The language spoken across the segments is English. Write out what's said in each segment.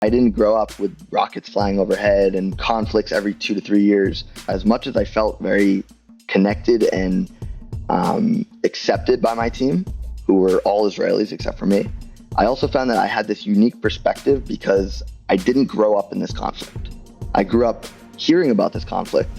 I didn't grow up with rockets flying overhead and conflicts every 2 to 3 years. As much as I felt very connected and accepted by my team, who were all Israelis except for me, I also found that I had this unique perspective because I didn't grow up in this conflict. I grew up hearing about this conflict,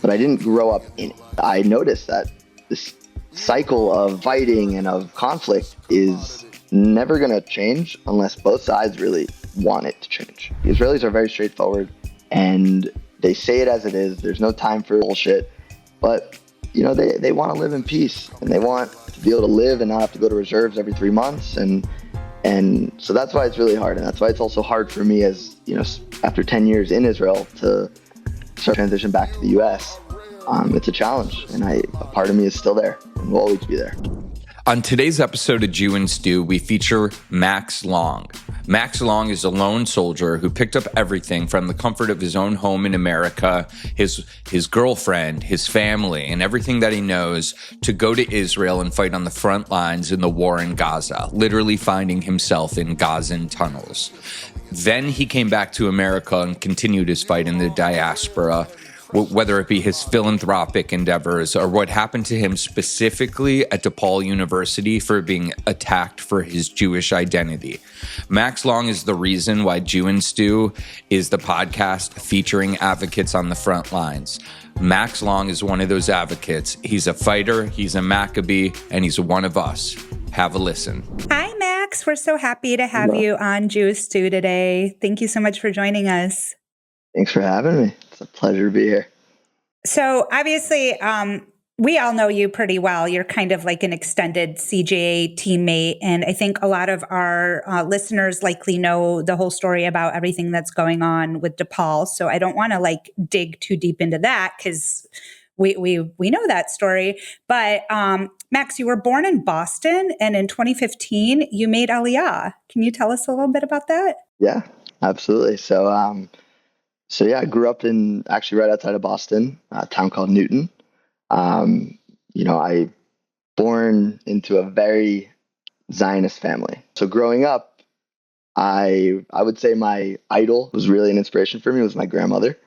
but I didn't grow up in it. I noticed that this cycle of fighting and of conflict is never going to change unless both sides really want it to change. The Israelis are very straightforward and they say it as it is. There's no time for bullshit, but they want to live in peace and they want to be able to live and not have to go to reserves every 3 months. And so that's why it's really hard. And that's why it's also hard for me as, after 10 years in Israel to start transition back to the US. It's a challenge and a part of me is still there and will always be there. On today's episode of Jew and Stew, we feature Max Long. Max Long is a lone soldier who picked up everything from the comfort of his own home in America, his girlfriend, his family, and everything that he knows to go to Israel and fight on the front lines in the war in Gaza, literally finding himself in Gazan tunnels. Then he came back to America and continued his fight in the diaspora, whether it be his philanthropic endeavors or what happened to him specifically at DePaul University for being attacked for his Jewish identity. Max Long is the reason why Jew and Stew is the podcast featuring advocates on the front lines. Max Long is one of those advocates. He's a fighter, he's a Maccabee, and he's one of us. Have a listen. Hi, Max. We're so happy to have you on Jew and Stew today. Thank you so much for joining us. Thanks for having me. It's a pleasure to be here. So obviously, we all know you pretty well. You're kind of like an extended CJA teammate. And I think a lot of our listeners likely know the whole story about everything that's going on with DePaul. So I don't want to dig too deep into that because we know that story. But Max, you were born in Boston and in 2015, you made Aliyah. Can you tell us a little bit about that? Yeah, absolutely. So I grew up actually right outside of Boston, a town called Newton. I born into a very Zionist family. So growing up, I would say my idol was really an inspiration for me. Was my grandmother,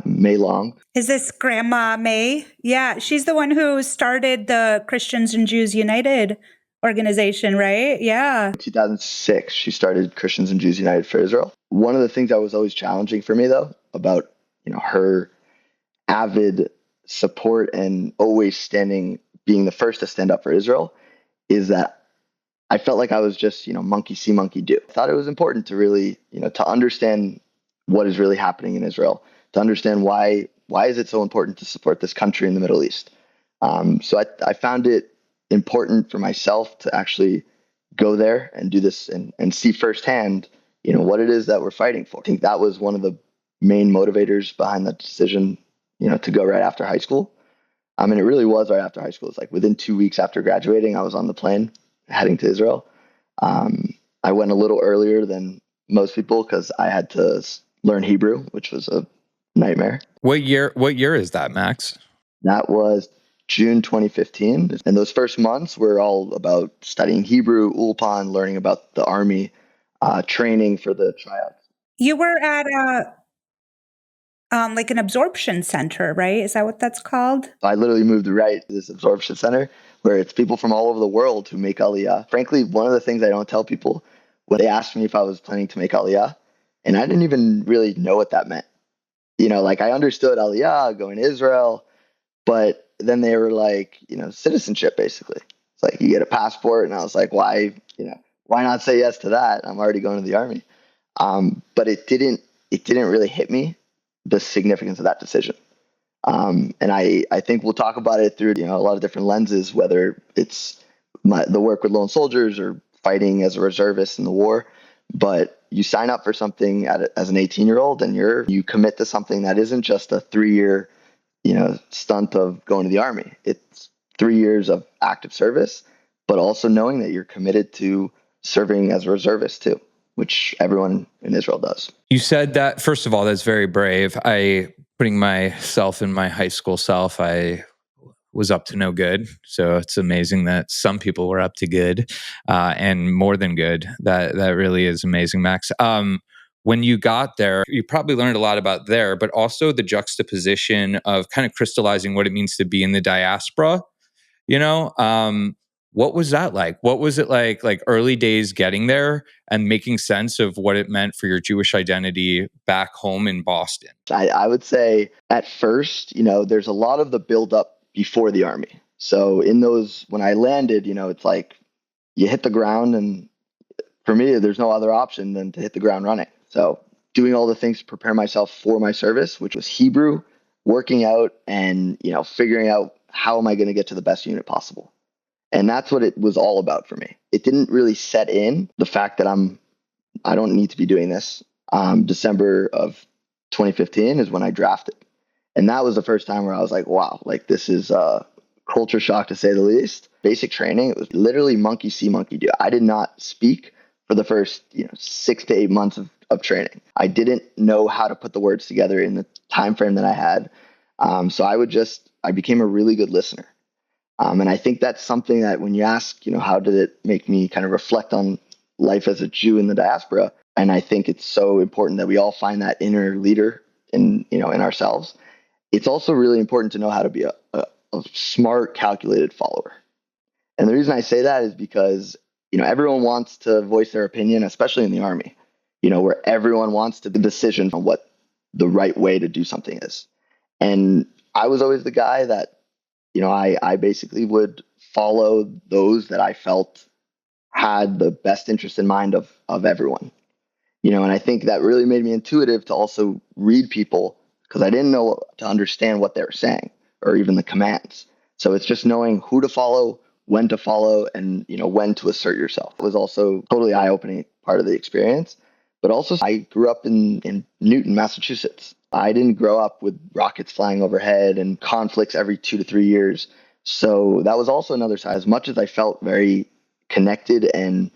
May Long. Is this Grandma May? Yeah, she's the one who started the Christians and Jews United organization, right? Yeah. In 2006, she started Christians and Jews United for Israel. One of the things that was always challenging for me, though, about her avid support and always being the first to stand up for Israel, is that I felt like I was just, monkey see, monkey do. I thought it was important to really, to understand what is really happening in Israel, to understand why is it so important to support this country in the Middle East. So I found it important for myself to actually go there and do this and see firsthand, what it is that we're fighting for. I think that was one of the main motivators behind that decision, to go right after high school. And it really was right after high school. It's like within 2 weeks after graduating, I was on the plane heading to Israel. I went a little earlier than most people because I had to learn Hebrew, which was a nightmare. What year is that, Max? That was June 2015. And those first months were all about studying Hebrew, Ulpan, learning about the army, training for the tryouts. You were at an absorption center, right? Is that what that's called? I literally moved right to this absorption center where it's people from all over the world who make Aliyah. Frankly, one of the things I don't tell people when they asked me if I was planning to make Aliyah, and I didn't even really know what that meant. I understood Aliyah, going to Israel, but then they were like, citizenship, basically. It's like you get a passport, and I was like, why not say yes to that? I'm already going to the army. But it didn't really hit me, the significance of that decision. And I think we'll talk about it through, a lot of different lenses, whether it's the work with lone soldiers or fighting as a reservist in the war. But you sign up for something as an 18-year-old and you commit to something that isn't just a 3-year, stunt of going to the army. It's 3 years of active service, but also knowing that you're committed to serving as a reservist too, which everyone in Israel does. You said that, first of all, that's very brave. Putting myself in my high school self, I was up to no good. So it's amazing that some people were up to good and more than good. That really is amazing, Max. when you got there, you probably learned a lot about there, but also the juxtaposition of kind of crystallizing what it means to be in the diaspora. You know, what was that like? What was it like early days getting there and making sense of what it meant for your Jewish identity back home in Boston? I would say at first, there's a lot of the buildup before the army. So in those, when I landed, it's like you hit the ground, and for me, there's no other option than to hit the ground running. So doing all the things to prepare myself for my service, which was Hebrew, working out, and figuring out how am I going to get to the best unit possible. And that's what it was all about for me. It didn't really set in the fact that I don't need to be doing this. December of 2015 is when I drafted. And that was the first time where I was like, wow, like this is a culture shock to say the least. Basic training, it was literally monkey see, monkey do. I did not speak for the first 6 to 8 months of training. I didn't know how to put the words together in the time frame that I had. So I became a really good listener. And I think that's something that when you ask, how did it make me kind of reflect on life as a Jew in the diaspora? And I think it's so important that we all find that inner leader in ourselves. It's also really important to know how to be a smart, calculated follower. And the reason I say that is because, everyone wants to voice their opinion, especially in the army, where everyone wants to the decision on what the right way to do something is. And I was always the guy that, I basically would follow those that I felt had the best interest in mind of everyone. And I think that really made me intuitive to also read people, because I didn't know to understand what they were saying or even the commands. So it's just knowing who to follow, when to follow, and when to assert yourself. It was also totally eye-opening part of the experience. But also, I grew up in Newton, Massachusetts. I didn't grow up with rockets flying overhead and conflicts every 2 to 3 years. So that was also another side. As much as I felt very connected and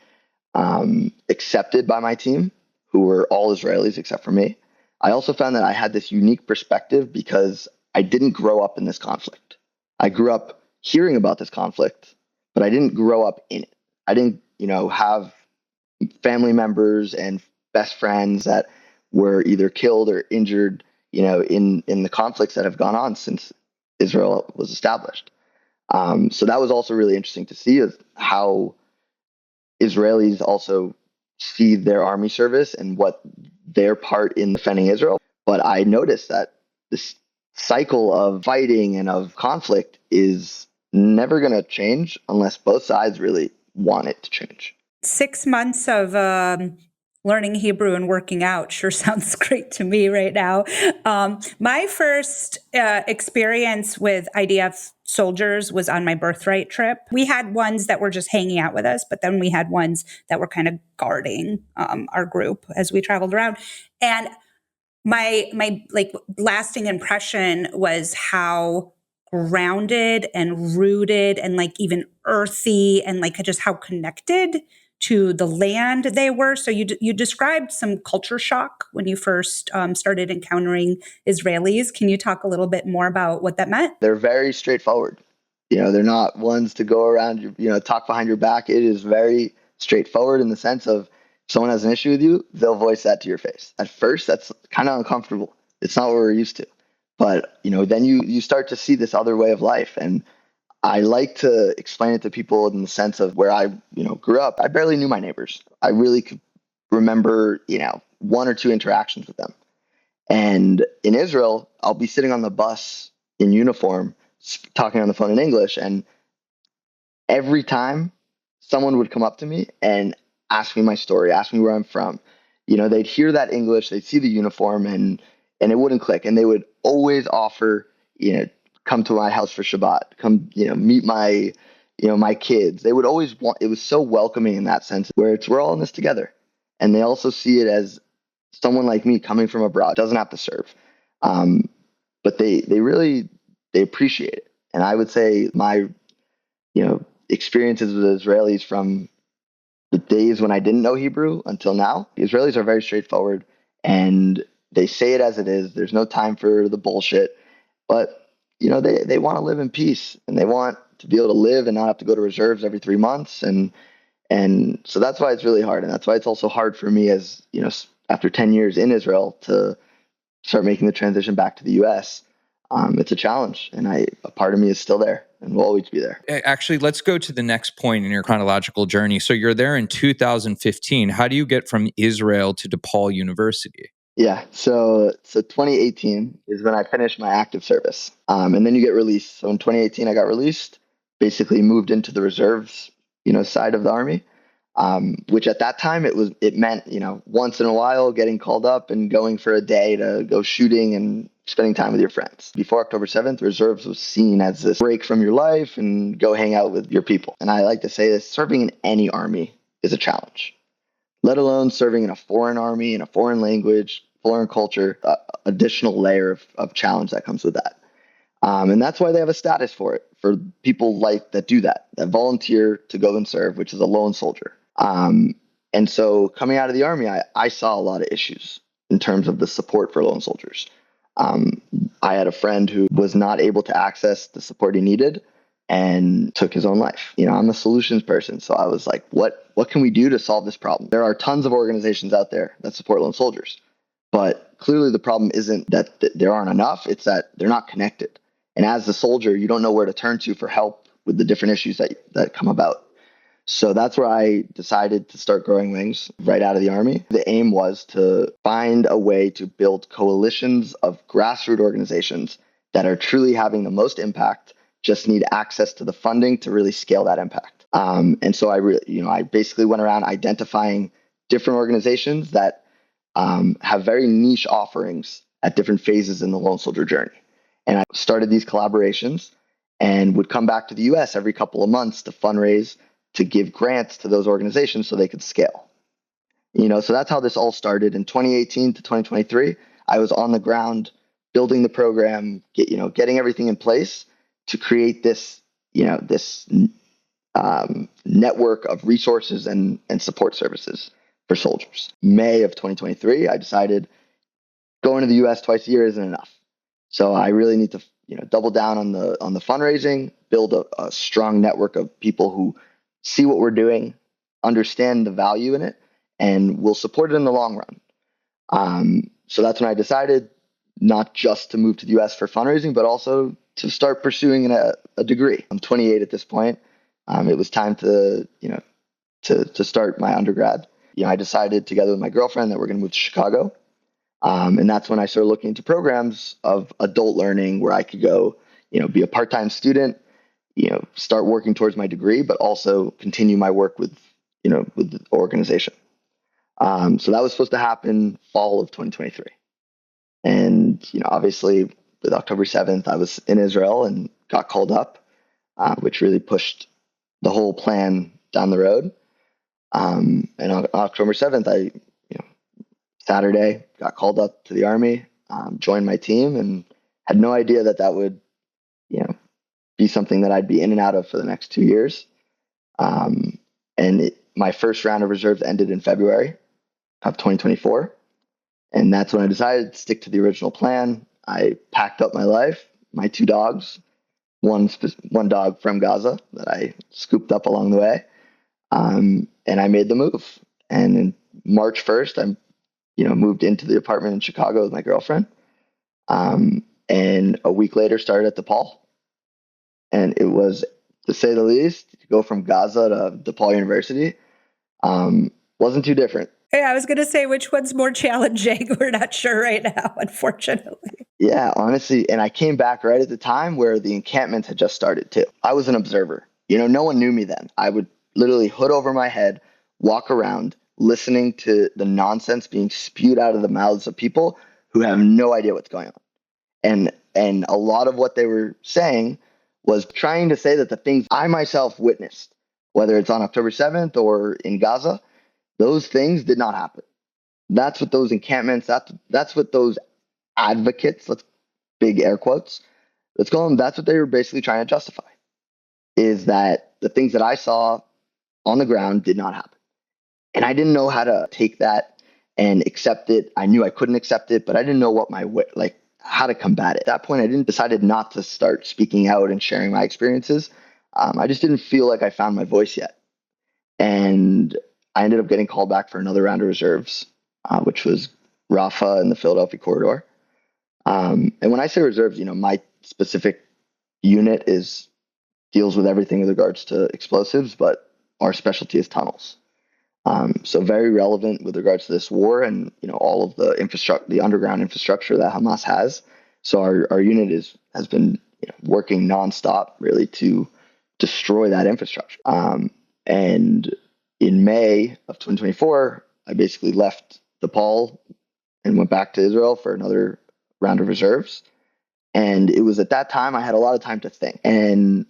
accepted by my team, who were all Israelis except for me, I also found that I had this unique perspective because I didn't grow up in this conflict. I grew up hearing about this conflict, but I didn't grow up in it. I didn't, have family members and best friends that were either killed or injured, in the conflicts that have gone on since Israel was established. So that was also really interesting to see, is how Israelis also see their army service and what their part in defending Israel. But I noticed that this cycle of fighting and of conflict is never going to change unless both sides really want it to change. 6 months of learning Hebrew and working out sure sounds great to me right now. My first experience with IDF soldiers was on my birthright trip. We had ones that were just hanging out with us, but then we had ones that were kind of guarding our group as we traveled around. And my like lasting impression was how grounded and rooted and like even earthy and like just how connected to the land they were. So you described some culture shock when you first started encountering Israelis. Can you talk a little bit more about what that meant? They're very straightforward. They're not ones to go around, talk behind your back. It is very straightforward in the sense of, if someone has an issue with you, they'll voice that to your face. At first, that's kind of uncomfortable. It's not what we're used to. But, then you start to see this other way of life. And I like to explain it to people in the sense of where I, grew up. I barely knew my neighbors. I really could remember, 1 or 2 interactions with them. And in Israel, I'll be sitting on the bus in uniform, talking on the phone in English. And every time someone would come up to me and ask me my story, ask me where I'm from, they'd hear that English, they'd see the uniform, and it wouldn't click. And they would always offer, come to my house for Shabbat, come, meet my, my kids. They would always want, it was so welcoming in that sense, where we're all in this together. And they also see it as someone like me coming from abroad, doesn't have to serve. But they appreciate it. And I would say my, experiences with Israelis from the days when I didn't know Hebrew until now, the Israelis are very straightforward and they say it as it is. There's no time for the bullshit, but they want to live in peace and they want to be able to live and not have to go to reserves every 3 months. And so that's why it's really hard. And that's why it's also hard for me as, after 10 years in Israel to start making the transition back to the US. It's a challenge, and a part of me is still there and will always be there. Actually, let's go to the next point in your chronological journey. So you're there in 2015. How do you get from Israel to DePaul University? Yeah, so 2018 is when I finished my active service, and then you get released. So in 2018, I got released, basically moved into the reserves, side of the army, which at that time it meant once in a while getting called up and going for a day to go shooting and spending time with your friends. Before October 7th, reserves was seen as this break from your life and go hang out with your people. And I like to say this: serving in any army is a challenge, let alone serving in a foreign army, in a foreign language, foreign culture, additional layer of challenge that comes with that. And that's why they have a status for it, for people that do that volunteer to go and serve, which is a lone soldier. And so coming out of the army, I saw a lot of issues in terms of the support for lone soldiers. I had a friend who was not able to access the support he needed and took his own life. I'm a solutions person. So I was like, what can we do to solve this problem? There are tons of organizations out there that support lone soldiers, but clearly the problem isn't that there aren't enough. It's that they're not connected. And as a soldier, you don't know where to turn to for help with the different issues that come about. So that's where I decided to start growing wings right out of the army. The aim was to find a way to build coalitions of grassroots organizations that are truly having the most impact, just need access to the funding to really scale that impact. And so I basically went around identifying different organizations that have very niche offerings at different phases in the lone soldier journey. And I started these collaborations and would come back to the US every couple of months to fundraise, to give grants to those organizations so they could scale. So that's how this all started. In 2018 to 2023, I was on the ground building the program, getting everything in place to create this, network of resources and support services for soldiers. May of 2023, I decided going to the US twice a year isn't enough. So I really need to, double down on the fundraising, build a strong network of people who see what we're doing, understand the value in it, and will support it in the long run. So that's when I decided not just to move to the US for fundraising, but also to start pursuing a degree. I'm 28 at this point. It was time to start my undergrad. I decided together with my girlfriend that we're going to move to Chicago. And that's when I started looking into programs of adult learning where I could go, be a part-time student, start working towards my degree, but also continue my work with the organization. So that was supposed to happen fall of 2023. And, obviously with October 7th, I was in Israel and got called up, which really pushed the whole plan down the road. And on October 7th, Saturday, got called up to the army, joined my team, and had no idea that would, be something that I'd be in and out of for the next 2 years. My first round of reserves ended in February of 2024. And that's when I decided to stick to the original plan. I packed up my life, my 2 dogs, one dog from Gaza that I scooped up along the way. And I made the move. And in March 1st, I moved into the apartment in Chicago with my girlfriend. And a week later started at DePaul. And it was, to say the least, to go from Gaza to DePaul University wasn't too different. Yeah, I was going to say, which one's more challenging? We're not sure right now, unfortunately. Yeah, honestly. And I came back right at the time where the encampments had just started too. I was an observer. No one knew me then. I would literally hood over my head, walk around, listening to the nonsense being spewed out of the mouths of people who have no idea what's going on. And a lot of what they were saying was trying to say that the things I myself witnessed, whether it's on October 7th or in Gaza, those things did not happen. That's what those encampments, that's what those advocates, let's big air quotes, let's call them, that's what they were basically trying to justify, is that the things that I saw on the ground did not happen. And I didn't know how to take that and accept it. I knew I couldn't accept it, but I didn't know what how to combat it. At that point, I decided not to start speaking out and sharing my experiences. I just didn't feel like I found my voice yet. And I ended up getting called back for another round of reserves which was Rafah and the Philadelphia corridor. And when I say reserves, my specific unit deals with everything with regards to explosives, but our specialty is tunnels. So very relevant with regards to this war and all of the infrastructure, the underground infrastructure that Hamas has. So our unit has been working nonstop really to destroy that infrastructure. And in May of 2024, I basically left DePaul and went back to Israel for another round of reserves. And it was at that time I had a lot of time to think. And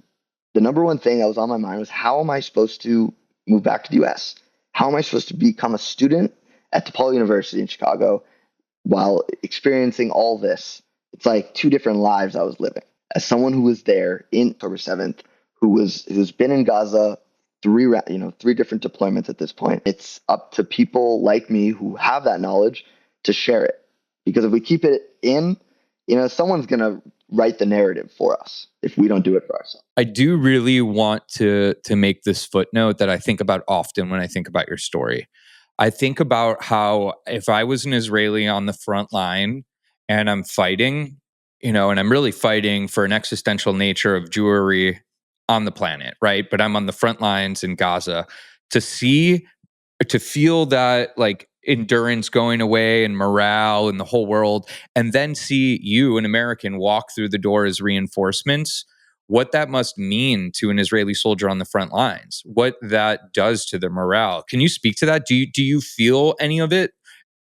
the number one thing that was on my mind was, how am I supposed to move back to the US? How am I supposed to become a student at DePaul University in Chicago while experiencing all this? It's like two different lives I was living. As someone who was there in October 7th, who's been in Gaza three different deployments at this point, it's up to people like me who have that knowledge to share it. Because if we keep it in, someone's going to write the narrative for us if we don't do it for ourselves. I do really want to make this footnote that I think about often when I think about your story. I think about how if I was an Israeli on the front line and I'm fighting, and I'm really fighting for an existential nature of Jewry on the planet, right? But I'm on the front lines in Gaza, to feel that like endurance going away and morale in the whole world, and then see you, an American, walk through the door as reinforcements, what that must mean to an Israeli soldier on the front lines, what that does to their morale. Can you speak to that? Do you feel any of it?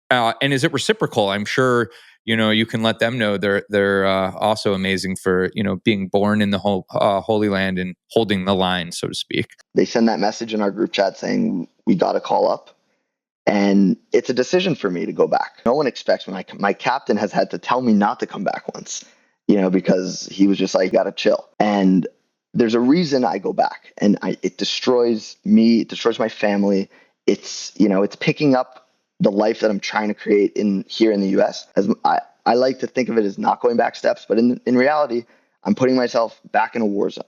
And is it reciprocal? I'm sure you can let them know they're also amazing for being born in the whole Holy Land and holding the line, so to speak. They send that message in our group chat saying we got to call up. And it's a decision for me to go back. No one expects me. My captain has had to tell me not to come back once, because he was just like, got to chill. And there's a reason I go back, and it destroys me. It destroys my family. It's picking up the life that I'm trying to create here in the U.S. As I like to think of it as not going back steps, but in reality, I'm putting myself back in a war zone,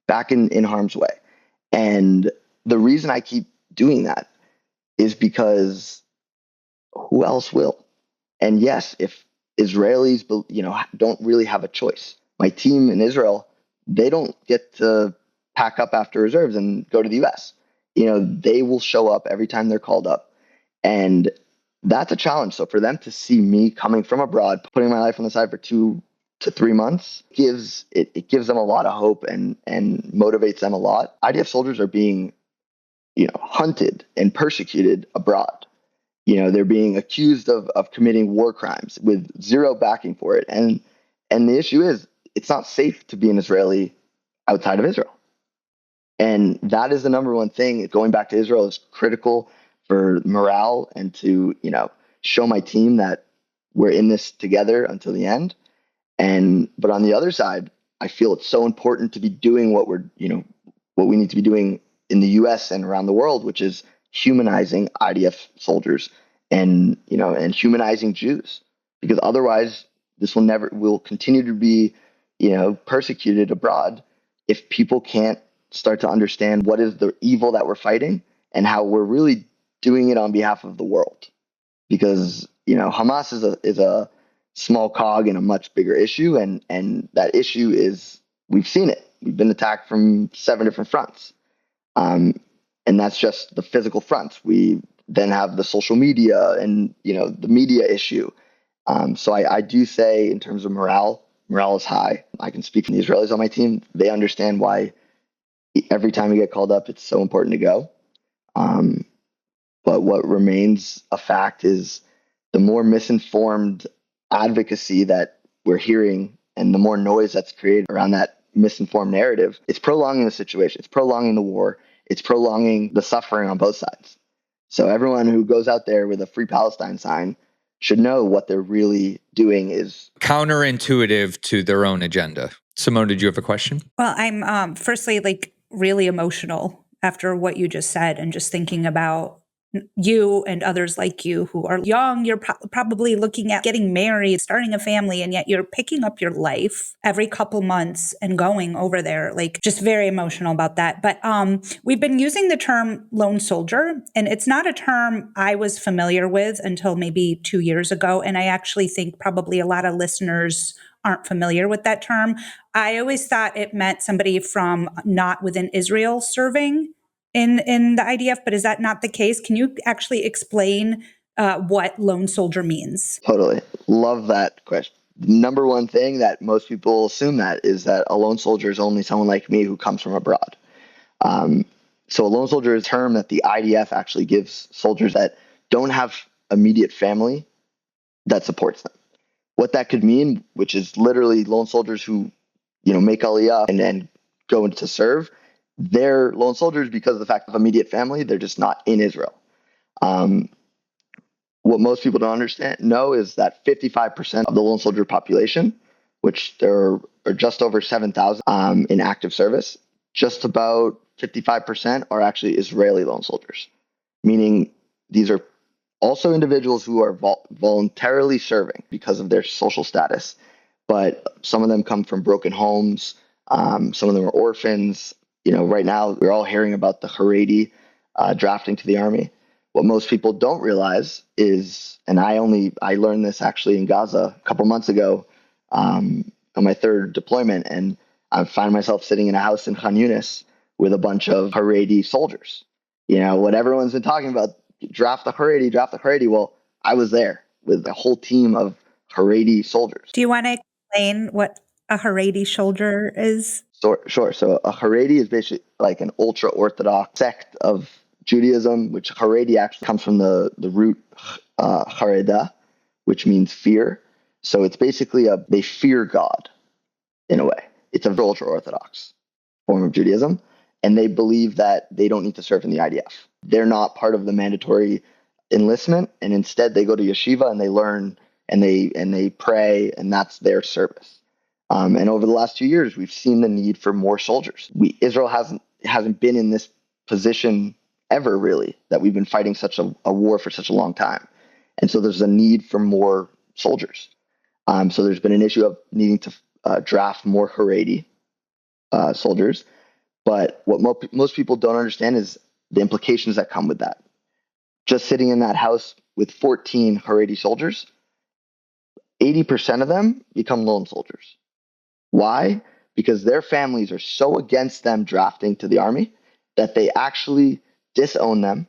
back in harm's way. And the reason I keep doing that is because who else will? And yes, if Israelis, don't really have a choice. My team in Israel, they don't get to pack up after reserves and go to the US. They will show up every time they're called up. And that's a challenge. So for them to see me coming from abroad, putting my life on the side for 2 to 3 months, gives them a lot of hope and motivates them a lot. IDF soldiers are being hunted and persecuted abroad. They're being accused of committing war crimes with zero backing for it. And the issue is, it's not safe to be an Israeli outside of Israel. And that is the number one thing. Going back to Israel is critical for morale and to, show my team that we're in this together until the end. But on the other side, I feel it's so important to be doing what we need to be doing in the US and around the world, which is humanizing IDF soldiers and humanizing Jews, because otherwise this will continue to be, persecuted abroad if people can't start to understand what is the evil that we're fighting and how we're really doing it on behalf of the world. Because, Hamas is a small cog in a much bigger issue. And that issue is, we've seen it. We've been attacked from 7 different fronts. And that's just the physical front. We then have the social media and, the media issue. So I do say, in terms of morale is high. I can speak for the Israelis on my team. They understand why every time we get called up, it's so important to go. But what remains a fact is, the more misinformed advocacy that we're hearing and the more noise that's created around that misinformed narrative, it's prolonging the situation. It's prolonging the war. It's prolonging the suffering on both sides. So everyone who goes out there with a Free Palestine sign should know what they're really doing is counterintuitive to their own agenda. Simone, did you have a question? Well, I'm firstly really emotional after what you just said, and just thinking about you and others like you who are young, you're probably looking at getting married, starting a family, and yet you're picking up your life every couple months and going over there. Like, just very emotional about that. But we've been using the term lone soldier, and it's not a term I was familiar with until maybe 2 years ago. And I actually think probably a lot of listeners aren't familiar with that term. I always thought it meant somebody from not within Israel serving in the IDF, but is that not the case? Can you actually explain what lone soldier means? Totally. Love that question. Number one thing that most people assume that is that a lone soldier is only someone like me who comes from abroad. So a lone soldier is a term that the IDF actually gives soldiers that don't have immediate family that supports them. What that could mean, which is literally lone soldiers who, make Aliyah and then go into serve, they're lone soldiers because of the fact of immediate family. They're just not in Israel. What most people don't know is that 55% of the lone soldier population, which there are just over 7,000 in active service, just about 55% are actually Israeli lone soldiers, meaning these are also individuals who are voluntarily serving because of their social status. But some of them come from broken homes. Some of them are orphans. Right now we're all hearing about the Haredi drafting to the army. What most people don't realize is, and I learned this actually in Gaza a couple months ago on my third deployment, and I find myself sitting in a house in Khan Yunis with a bunch of Haredi soldiers. What everyone's been talking about, draft the Haredi, draft the Haredi. Well, I was there with a whole team of Haredi soldiers. Do you want to explain what a Haredi soldier is? Sure. So a Haredi is basically like an ultra-Orthodox sect of Judaism, which Haredi actually comes from the root Hareda, which means fear. So it's basically they fear God in a way. It's a ultra-Orthodox form of Judaism, and they believe that they don't need to serve in the IDF. They're not part of the mandatory enlistment, and instead they go to yeshiva and they learn and they pray, and that's their service. And over the last 2 years, we've seen the need for more soldiers. Israel hasn't been in this position ever, really, that we've been fighting such a war for such a long time. And so there's a need for more soldiers. So there's been an issue of needing to draft more Haredi soldiers. But what most people don't understand is the implications that come with that. Just sitting in that house with 14 Haredi soldiers, 80% of them become lone soldiers. Why? Because their families are so against them drafting to the army that they actually disown them.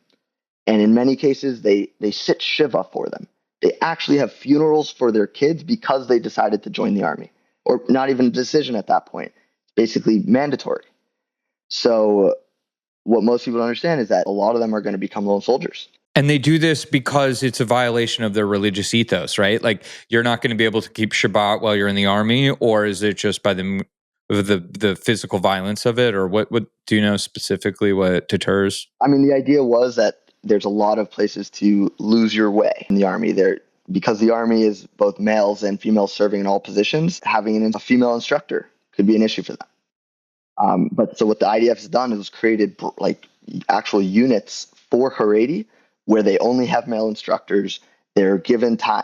And in many cases, they sit Shiva for them. They actually have funerals for their kids because they decided to join the army, or not even a decision at that point. It's basically mandatory. So what most people don't understand is that a lot of them are going to become lone soldiers. And they do this because it's a violation of their religious ethos, right? Like, you're not going to be able to keep Shabbat while you're in the army, or is it just by the physical violence of it, or what do you know specifically what deters? I mean, the idea was that there's a lot of places to lose your way in the army. Because the army is both males and females serving in all positions, having a female instructor could be an issue for them. But so what the IDF has done is created like actual units for Haredi where they only have male instructors. They're given time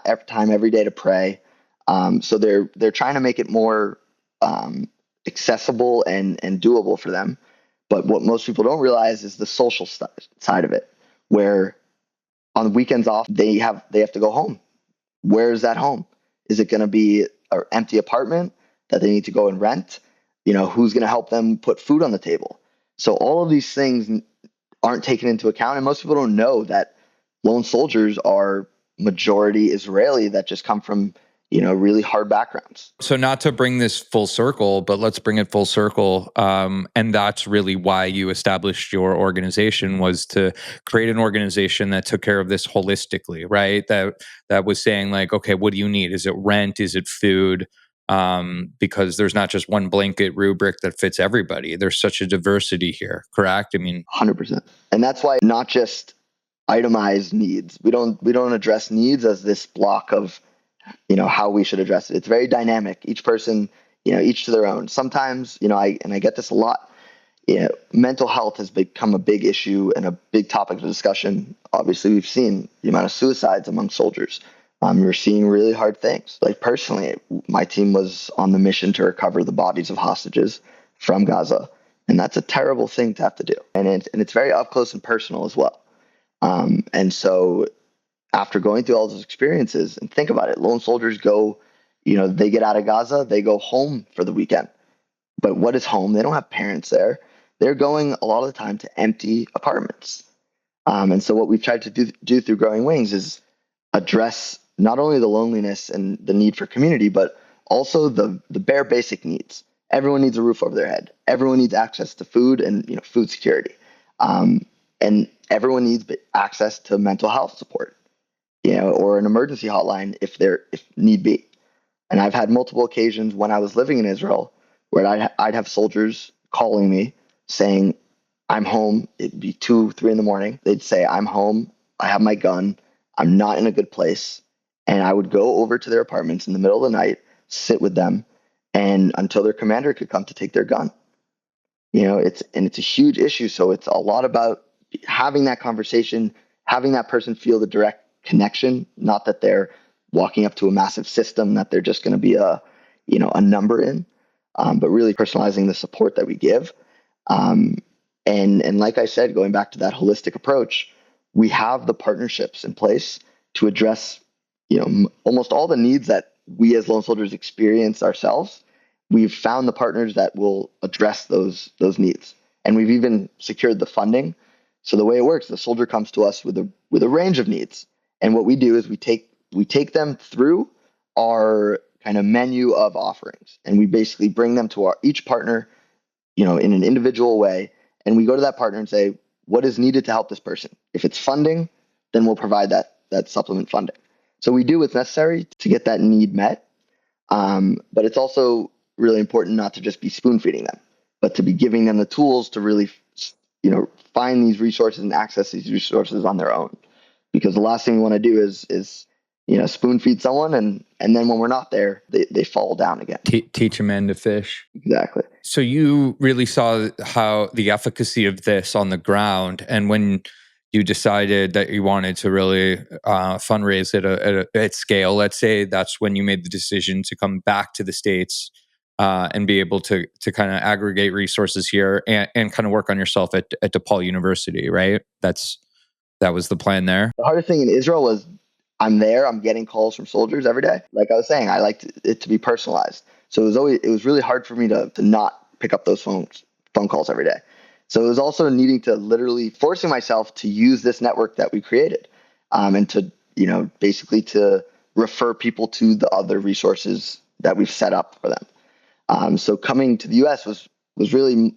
every day to pray. So they're trying to make it more accessible and doable for them. But what most people don't realize is the social side of it, where on the weekends off, they have to go home. Where is that home? Is it going to be an empty apartment that they need to go and rent? Who's going to help them put food on the table? So all of these things aren't taken into account. And most people don't know that lone soldiers are majority Israeli that just come from, really hard backgrounds. So not to bring this full circle, but let's bring it full circle. And that's really why you established your organization, was to create an organization that took care of this holistically, right? That was saying like, okay, what do you need? Is it rent? Is it food? Because there's not just one blanket rubric that fits everybody. There's such a diversity here, correct? I mean, 100%. And that's why not just itemized needs. We don't address needs as this block of, how we should address it. It's very dynamic. Each person, each to their own. Sometimes, I get this a lot. mental health has become a big issue and a big topic of discussion. Obviously, we've seen the amount of suicides among soldiers. We're seeing really hard things. Like personally, my team was on the mission to recover the bodies of hostages from Gaza, and that's a terrible thing to have to do. And it's very up close and personal as well. And so after going through all those experiences, and think about it, lone soldiers go, they get out of Gaza, they go home for the weekend. But what is home? They don't have parents there. They're going a lot of the time to empty apartments. And so what we've tried to do through Growing Wings is address not only the loneliness and the need for community, but also the bare basic needs. Everyone needs a roof over their head. Everyone needs access to food and food security. And everyone needs access to mental health support, or an emergency hotline if need be. And I've had multiple occasions when I was living in Israel where I'd have soldiers calling me saying, I'm home. It'd be 2, 3 in the morning. They'd say, I'm home. I have my gun. I'm not in a good place. And I would go over to their apartments in the middle of the night, sit with them, and until their commander could come to take their gun. It's a huge issue. So it's a lot about having that conversation, having that person feel the direct connection, not that they're walking up to a massive system that they're just going to be a number in, but really personalizing the support that we give. And like I said, going back to that holistic approach, we have the partnerships in place to address, almost all the needs that we as lone soldiers experience ourselves. We've found the partners that will address those needs, and we've even secured the funding. So the way it works, the soldier comes to us with a range of needs, and what we do is we take them through our kind of menu of offerings, and we basically bring them to each partner, in an individual way, and we go to that partner and say, what is needed to help this person? If it's funding, then we'll provide that supplement funding. So we do what's necessary to get that need met, but it's also really important not to just be spoon feeding them, but to be giving them the tools to really, find these resources and access these resources on their own. Because the last thing we want to do is spoon feed someone, and then when we're not there, they fall down again. Teach a man to fish. Exactly. So you really saw how the efficacy of this on the ground, and when you decided that you wanted to really fundraise at scale, let's say, that's when you made the decision to come back to the States and be able to kind of aggregate resources here and kind of work on yourself at DePaul University, right? That was the plan there. The hardest thing in Israel was I'm there, I'm getting calls from soldiers every day. Like I was saying, I liked it to be personalized. So it was really hard for me to not pick up those phone calls every day. So it was also needing to literally forcing myself to use this network that we created, and to, basically to refer people to the other resources that we've set up for them. So coming to the US was really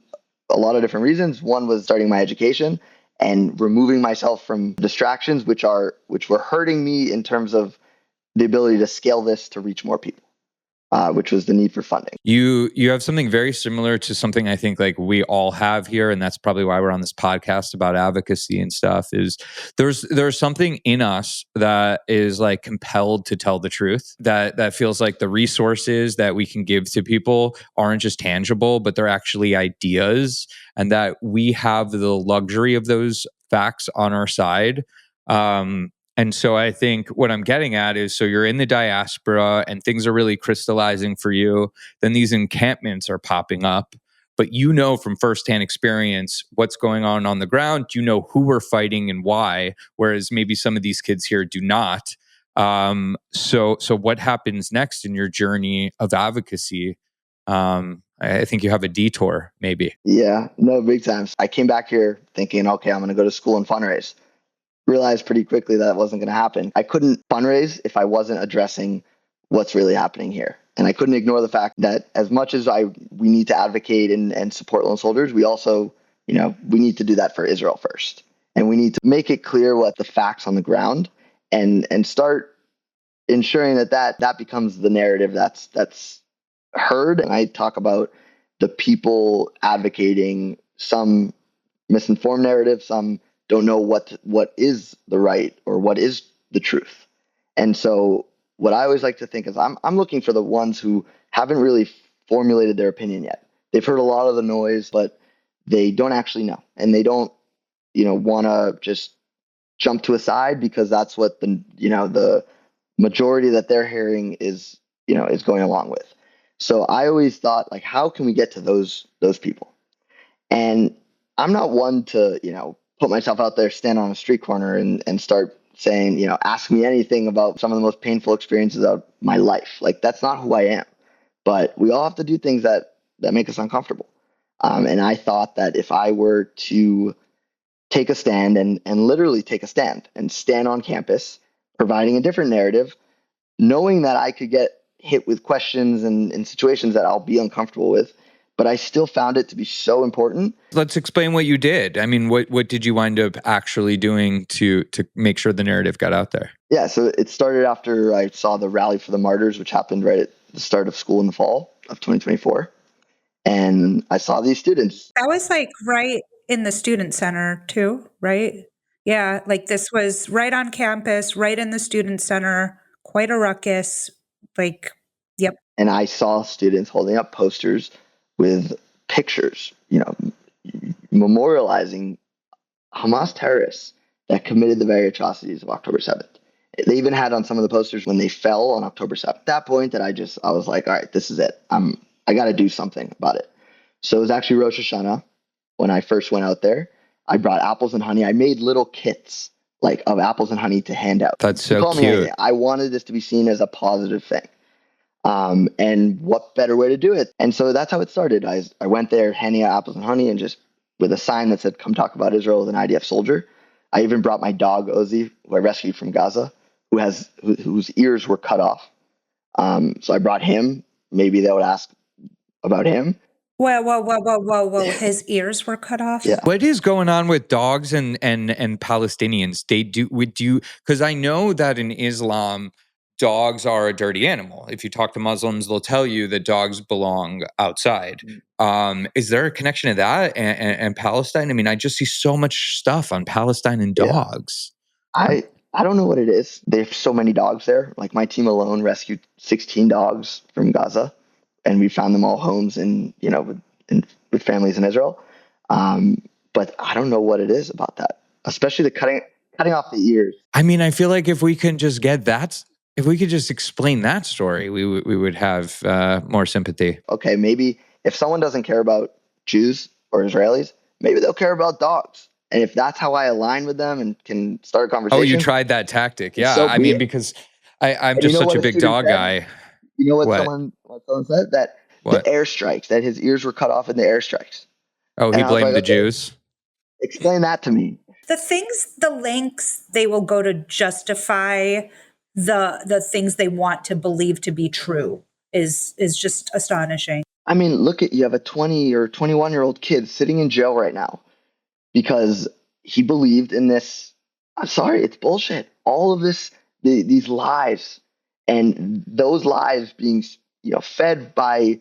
a lot of different reasons. One was starting my education and removing myself from distractions, which were hurting me in terms of the ability to scale this to reach more people, which was the need for funding. You have something very similar to something I think like we all have here, and that's probably why we're on this podcast about advocacy and stuff. Is there's something in us that is like compelled to tell the truth. That feels like the resources that we can give to people aren't just tangible, but they're actually ideas, and that we have the luxury of those facts on our side. And so I think what I'm getting at is, so you're in the diaspora and things are really crystallizing for you. Then these encampments are popping up, but from firsthand experience what's going on the ground. You know who we're fighting and why, whereas maybe some of these kids here do not. So what happens next in your journey of advocacy? I think you have a detour, maybe. Yeah, no, big time. I came back here thinking, okay, I'm going to go to school and fundraise. Realized pretty quickly that wasn't going to happen. I couldn't fundraise if I wasn't addressing what's really happening here. And I couldn't ignore the fact that as much as we need to advocate and support lone soldiers, we also, we need to do that for Israel first. And we need to make it clear what the facts on the ground and start ensuring that becomes the narrative that's heard. And I talk about the people advocating some misinformed narrative, some don't know what is the right or what is the truth. And so what I always like to think is I'm looking for the ones who haven't really formulated their opinion yet. They've heard a lot of the noise, but they don't actually know, and they don't, want to just jump to a side because that's what the majority that they're hearing is going along with. So I always thought, like, how can we get to those people? And I'm not one to, put myself out there, stand on a street corner and start saying, ask me anything about some of the most painful experiences of my life. Like, that's not who I am. But we all have to do things that make us uncomfortable. And I thought that if I were to take a stand and literally take a stand on campus, providing a different narrative, knowing that I could get hit with questions and situations that I'll be uncomfortable with, but I still found it to be so important. Let's explain what you did. I mean, what did you wind up actually doing to make sure the narrative got out there? Yeah, so it started after I saw the Rally for the Martyrs, which happened right at the start of school in the fall of 2024. And I saw these students. That was like right in the student center too, right? Yeah, like this was right on campus, right in the student center, quite a ruckus. Like, yep. And I saw students holding up posters with pictures, memorializing Hamas terrorists that committed the very atrocities of October 7th. They even had on some of the posters when they fell on October 7th. At that point that I was like, all right, this is it. I got to do something about it. So it was actually Rosh Hashanah when I first went out there. I brought apples and honey. I made little kits like of apples and honey to hand out. That's so cute. I wanted this to be seen as a positive thing. And what better way to do it? And so that's how it started. I went there handing out apples and honey and just with a sign that said, "Come talk about Israel with an IDF soldier." I even brought my dog Ozzy, who I rescued from Gaza, whose ears were cut off. So I brought him. Maybe they would ask about him. Whoa. His ears were cut off? Yeah. What is going on with dogs and Palestinians? Because I know that in Islam, dogs are a dirty animal. If you talk to Muslims, they'll tell you that dogs belong outside. Is there a connection to that and Palestine? I mean, I just see so much stuff on Palestine and dogs. I don't know what it is. There's so many dogs there. Like my team alone rescued 16 dogs from Gaza, and we found them all homes with families in Israel. But I don't know what it is about that, especially the cutting off the ears. I mean, I feel like if we can just if we could just explain that story, we would have more sympathy. Okay, maybe if someone doesn't care about Jews or Israelis, maybe they'll care about dogs. And if that's how I align with them and can start a conversation. Oh, you tried that tactic. Yeah. So I mean, because I'm just such a big dog guy. You know what someone said? That what? The airstrikes, that his ears were cut off in the airstrikes. Oh, he blamed the Jews? Explain that to me. The lengths they will go to justify the things they want to believe to be true is just astonishing. I mean, you have a 20 or 21-year-old kid sitting in jail right now because he believed in this. I'm sorry, it's bullshit. All of this, these lies, and those lies being, fed by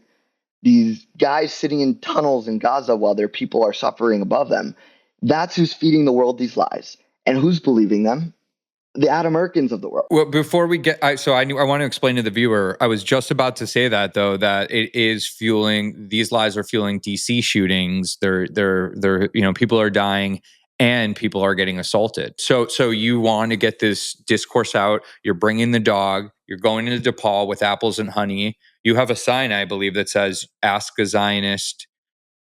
these guys sitting in tunnels in Gaza while their people are suffering above them. That's who's feeding the world these lies. And who's believing them? The Americans of the world. Well, before we get, I want to explain to the viewer. I was just about to say that though, that it is these lies are fueling DC shootings. They're people are dying and people are getting assaulted. So you want to get this discourse out. You're bringing the dog. You're going into DePaul with apples and honey. You have a sign, I believe, that says "Ask a Zionist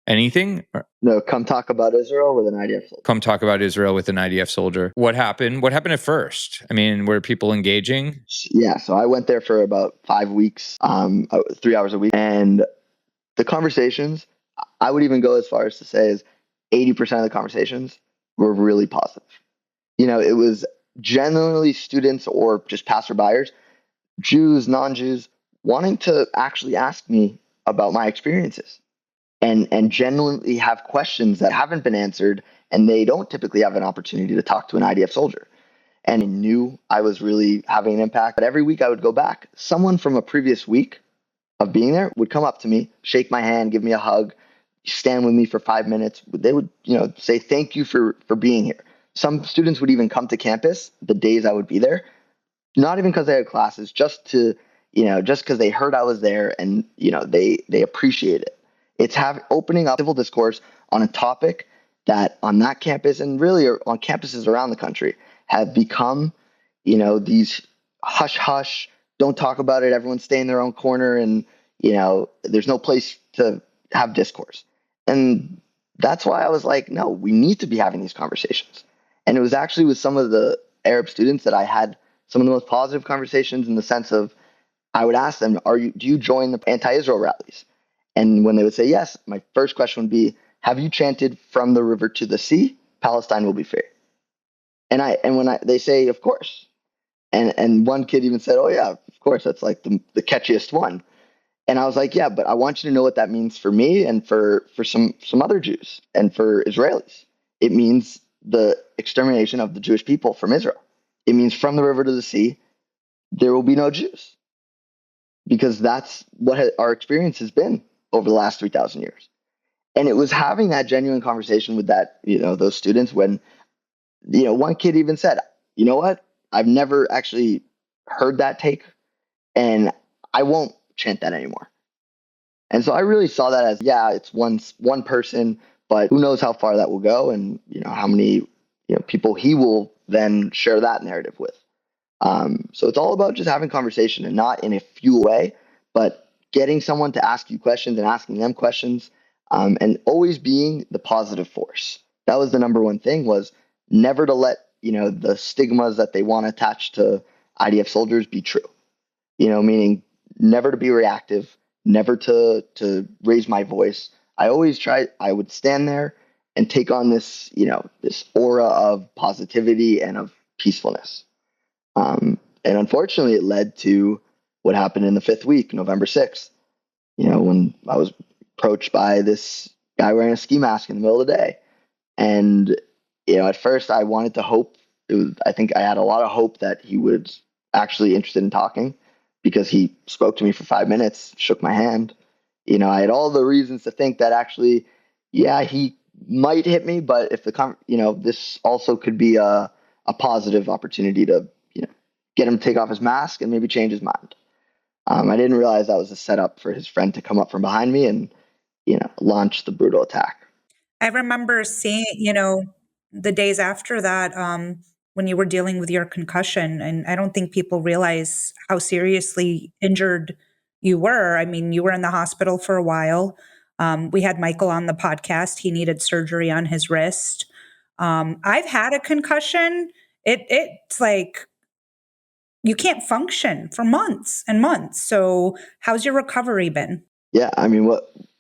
anything." No, come talk about Israel with an IDF soldier. Come talk about Israel with an IDF soldier. What happened? What happened at first? I mean, were people engaging? Yeah, so I went there for about 5 weeks, 3 hours a week. And the conversations, I would even go as far as to say is 80% of the conversations were really positive. It was genuinely students or just passerbyers, Jews, non-Jews, wanting to actually ask me about my experiences. And genuinely have questions that haven't been answered, and they don't typically have an opportunity to talk to an IDF soldier. And I knew I was really having an impact. But every week I would go back. Someone from a previous week of being there would come up to me, shake my hand, give me a hug, stand with me for 5 minutes. They would, say thank you for being here. Some students would even come to campus the days I would be there, not even because they had classes, just because they heard I was there and, they appreciate it. It's opening up civil discourse, on a topic that on that campus and really on campuses around the country have become, these hush hush, don't talk about it, everyone stay in their own corner, and, there's no place to have discourse. And that's why I was like, no, we need to be having these conversations. And it was actually with some of the Arab students that I had some of the most positive conversations, in the sense of, I would ask them, do you join the anti-Israel rallies? And when they would say yes, my first question would be, have you chanted from the river to the sea, Palestine will be free? And when they say, of course. And one kid even said, oh yeah, of course, that's like the catchiest one. And I was like, yeah, but I want you to know what that means for me and for some other Jews and for Israelis. It means the extermination of the Jewish people from Israel. It means from the river to the sea, there will be no Jews, because that's what our experience has been over the last 3,000 years. And it was having that genuine conversation with those students when, one kid even said, you know what? I've never actually heard that take, and I won't chant that anymore. And so I really saw that as, yeah, it's one person, but who knows how far that will go, and, how many, people he will then share that narrative with. So it's all about just having conversation, and not in a fuel way, but getting someone to ask you questions and asking them questions, and always being the positive force. That was the number one thing, was never to let, the stigmas that they want to attach to IDF soldiers be true, meaning never to be reactive, never to raise my voice. I would stand there and take on this, this aura of positivity and of peacefulness. And unfortunately, it led to what happened in the 5th week, November 6th, when I was approached by this guy wearing a ski mask in the middle of the day. And, at first I wanted to hope, I think I had a lot of hope that he was actually interested in talking, because he spoke to me for 5 minutes, shook my hand. I had all the reasons to think that actually, yeah, he might hit me, but if this also could be a positive opportunity to, get him to take off his mask and maybe change his mind. I didn't realize that was a setup for his friend to come up from behind me and, launch the brutal attack. I remember seeing, the days after that, when you were dealing with your concussion, and I don't think people realize how seriously injured you were. I mean, you were in the hospital for a while. We had Michael on the podcast. He needed surgery on his wrist. I've had a concussion. It's like you can't function for months and months. So how's your recovery been? Yeah, I mean,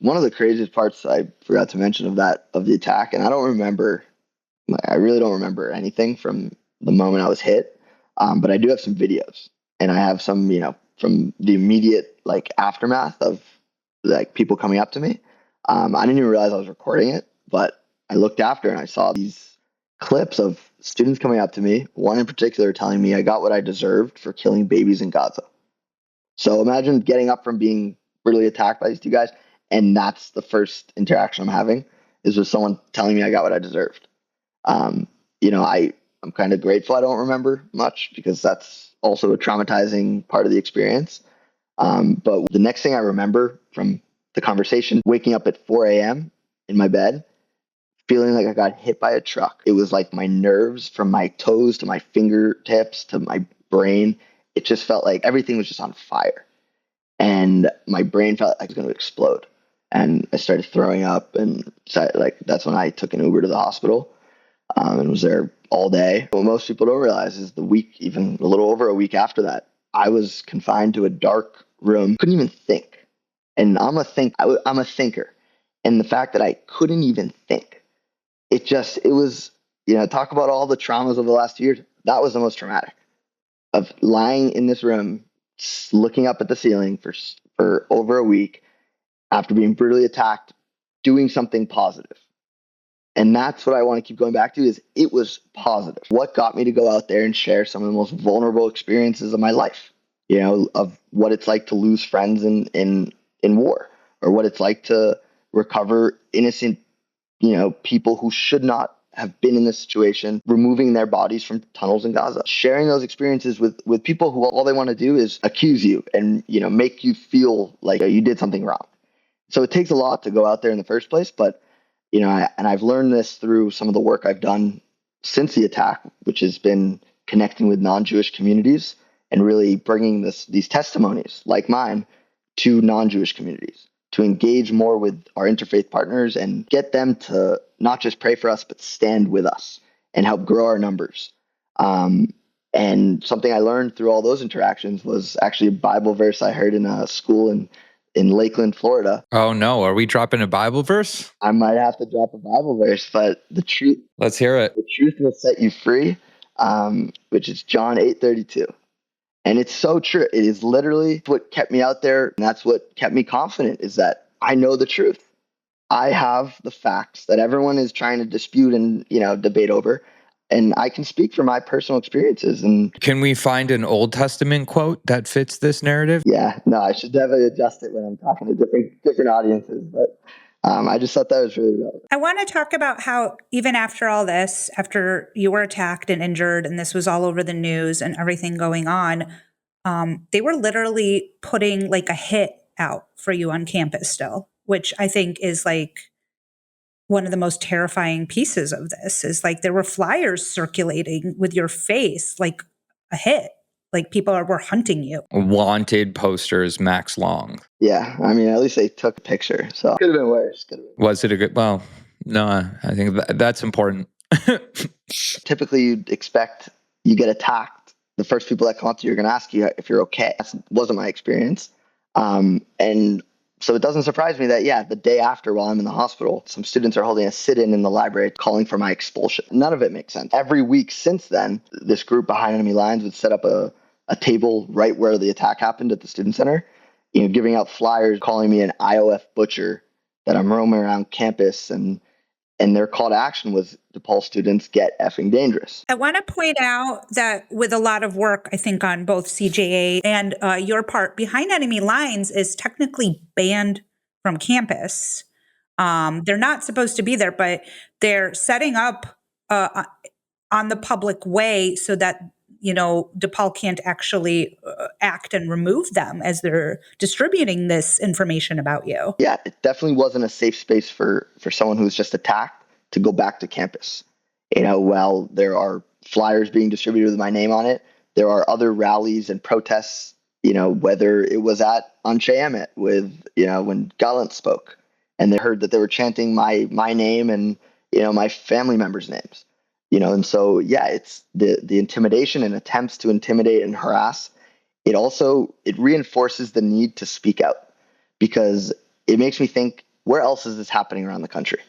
one of the craziest parts I forgot to mention of the attack, and I really don't remember anything from the moment I was hit, but I do have some videos, and I have some, from the immediate aftermath of people coming up to me. I didn't even realize I was recording it, but I looked after and I saw these clips of students coming up to me, one in particular telling me I got what I deserved for killing babies in Gaza. So imagine getting up from being brutally attacked by these two guys, and that's the first interaction I'm having, is with someone telling me I got what I deserved. I'm kind of grateful I don't remember much, because that's also a traumatizing part of the experience. But the next thing I remember from the conversation, waking up at 4 a.m. in my bed, feeling like I got hit by a truck. It was like my nerves, from my toes to my fingertips to my brain. It just felt like everything was just on fire. And my brain felt like it was going to explode. And I started throwing up, and that's when I took an Uber to the hospital, and was there all day. What most people don't realize is the week, even a little over a week after that, I was confined to a dark room, couldn't even think. And I'm a thinker. And the fact that I couldn't even think, it was, talk about all the traumas of the last 2 years. That was the most traumatic, of lying in this room, looking up at the ceiling for over a week after being brutally attacked, doing something positive. And that's what I want to keep going back to, is it was positive. What got me to go out there and share some of the most vulnerable experiences of my life, of what it's like to lose friends in war, or what it's like to recover innocent, people who should not have been in this situation, removing their bodies from tunnels in Gaza, sharing those experiences with people who all they want to do is accuse you and, make you feel like you did something wrong. So it takes a lot to go out there in the first place, but and I've learned this through some of the work I've done since the attack, which has been connecting with non-Jewish communities and really bringing these testimonies like mine to non-Jewish communities, to engage more with our interfaith partners and get them to not just pray for us, but stand with us and help grow our numbers. And something I learned through all those interactions was actually a Bible verse I heard in a school in Lakeland, Florida. Oh no, are we dropping a Bible verse? I might have to drop a Bible verse, but the truth. Let's hear it. The truth will set you free, which is John 8:32. And it's so true. It is literally what kept me out there. And that's what kept me confident, is that I know the truth. I have the facts that everyone is trying to dispute and, debate over. And I can speak from my personal experiences. And can we find an Old Testament quote that fits this narrative? Yeah, no, I should definitely adjust it when I'm talking to different audiences. But I just thought that was really relevant. I want to talk about how even after all this, after you were attacked and injured and this was all over the news and everything going on, they were literally putting like a hit out for you on campus still, which I think is like one of the most terrifying pieces of this. Is like there were flyers circulating with your face, like a hit. Like people were hunting you. Wanted posters, Max Long. Yeah, I mean, at least they took a picture. So could have been worse. Was it a good? Well, no, I think that's important. Typically, you'd expect you get attacked. The first people that come up to you are going to ask you if you're okay. That wasn't my experience. And so it doesn't surprise me that, the day after, while I'm in the hospital, some students are holding a sit-in in the library calling for my expulsion. None of it makes sense. Every week since then, this group behind enemy lines would set up a table right where the attack happened at the student center, giving out flyers, calling me an IOF butcher, that I'm roaming around campus, and their call to action was DePaul students get effing dangerous. I want to point out that with a lot of work, I think on both CJA and your part, Behind Enemy Lines is technically banned from campus. They're not supposed to be there, but they're setting up on the public way so that DePaul can't actually act and remove them as they're distributing this information about you. Yeah, it definitely wasn't a safe space for someone who was just attacked to go back to campus. While there are flyers being distributed with my name on it, there are other rallies and protests, whether it was at Anshe Emet with, when Gallant spoke, and they heard that they were chanting my name and, my family members' names. And so, it's the intimidation and attempts to intimidate and harass. It reinforces the need to speak out, because it makes me think, where else is this happening around the country?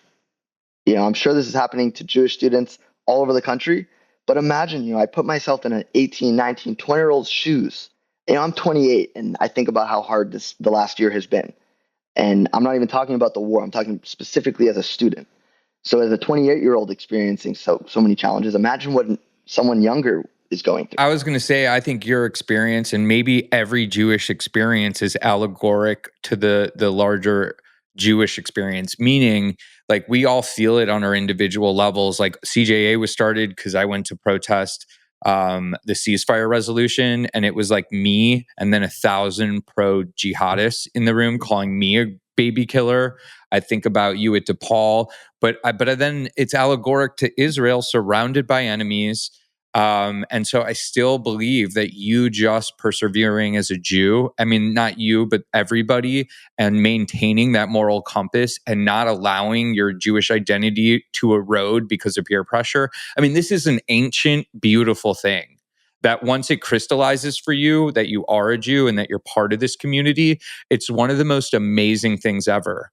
I'm sure this is happening to Jewish students all over the country, but imagine, I put myself in an 18, 19, 20-year-old's shoes. I'm 28, and I think about how hard the last year has been. And I'm not even talking about the war. I'm talking specifically as a student. So as a 28-year-old experiencing so many challenges, imagine what someone younger is going through. I was going to say, I think your experience, and maybe every Jewish experience, is allegoric to the larger Jewish experience, meaning like we all feel it on our individual levels. Like CJA was started because I went to protest the ceasefire resolution, and it was like me and then 1,000 pro-jihadists in the room calling me a baby killer. I think about you at DePaul, but then it's allegoric to Israel surrounded by enemies. And so I still believe that you just persevering as a Jew, I mean, not you, but everybody, and maintaining that moral compass and not allowing your Jewish identity to erode because of peer pressure. I mean, this is an ancient, beautiful thing that once it crystallizes for you that you are a Jew and that you're part of this community, it's one of the most amazing things ever.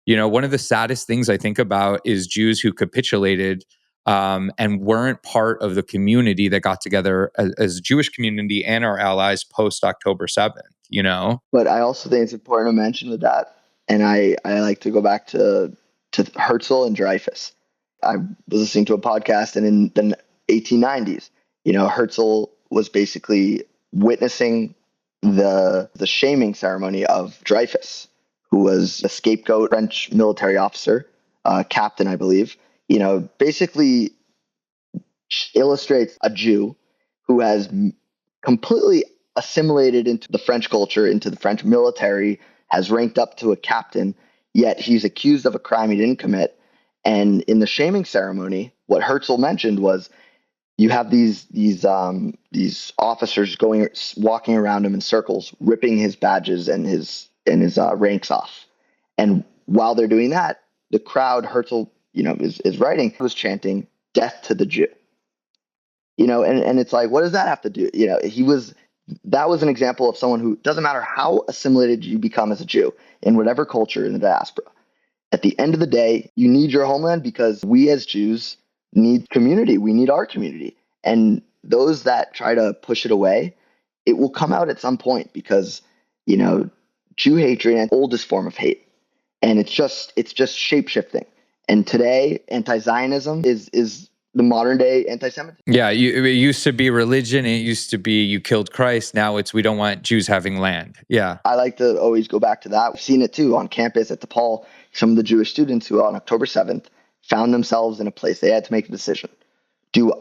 One of the saddest things I think about is Jews who capitulated and weren't part of the community that got together as a Jewish community and our allies post October 7th, But I also think it's important to mention with that, and I like to go back to Herzl and Dreyfus. I was listening to a podcast, and in the 1890s, Herzl was basically witnessing the shaming ceremony of Dreyfus, who was a scapegoat French military officer, captain, I believe. Basically illustrates a Jew who has completely assimilated into the French culture, into the French military, has ranked up to a captain, yet he's accused of a crime he didn't commit. And in the shaming ceremony, what Herzl mentioned was you have these officers walking around him in circles, ripping his badges and his ranks off. And while they're doing that, the crowd, Herzl, is writing, was chanting "Death to the Jew." And it's like, what does that have to do? That was an example of someone who, doesn't matter how assimilated you become as a Jew in whatever culture in the diaspora. At the end of the day, you need your homeland because we as Jews need community. We need our community. And those that try to push it away, it will come out at some point because, Jew hatred is the oldest form of hate. And it's just shape-shifting. And today, anti-Zionism is the modern day anti-Semitism. Yeah, it used to be religion. It used to be you killed Christ. Now it's we don't want Jews having land. Yeah. I like to always go back to that. We've seen it too on campus at DePaul. Some of the Jewish students who on October 7th found themselves in a place they had to make a decision.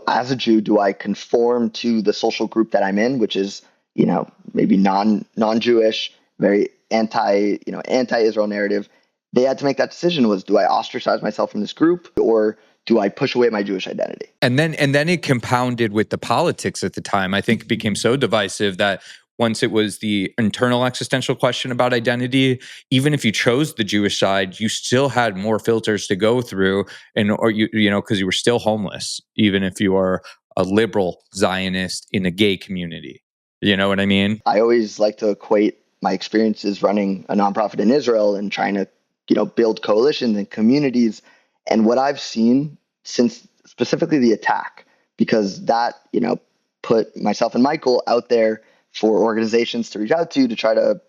As a Jew, do I conform to the social group that I'm in, which is, maybe non-Jewish, very anti-Israel narrative? They had to make that decision was, do I ostracize myself from this group or do I push away my Jewish identity? And then it compounded with the politics at the time. I think it became so divisive that once it was the internal existential question about identity, even if you chose the Jewish side, you still had more filters to go through, because you were still homeless, even if you are a liberal Zionist in a gay community. You know what I mean? I always like to equate my experiences running a nonprofit in Israel and trying to, build coalitions and communities. And what I've seen since specifically the attack, because that, put myself and Michael out there for organizations to reach out to try to,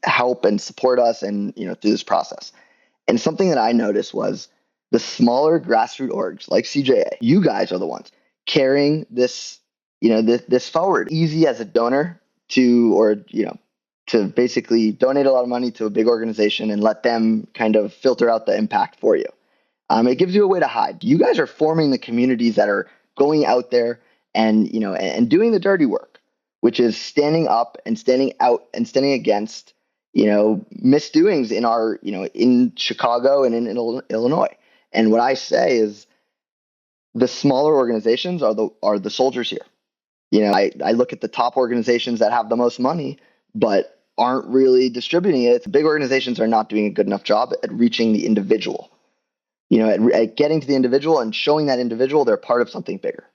help and support us and, through this process. And something that I noticed was the smaller grassroots orgs like CJA, you guys are the ones carrying this, this forward. Easy as a donor to basically donate a lot of money to a big organization and let them kind of filter out the impact for you. It gives you a way to hide. You guys are forming the communities that are going out there and, and doing the dirty work, which is standing up and standing out and standing against, misdoings in our, in Chicago and in Illinois. And what I say is the smaller organizations are the soldiers here. I look at the top organizations that have the most money, but aren't really distributing it. The big organizations are not doing a good enough job at reaching the individual, at getting to the individual and showing that individual they're part of something bigger.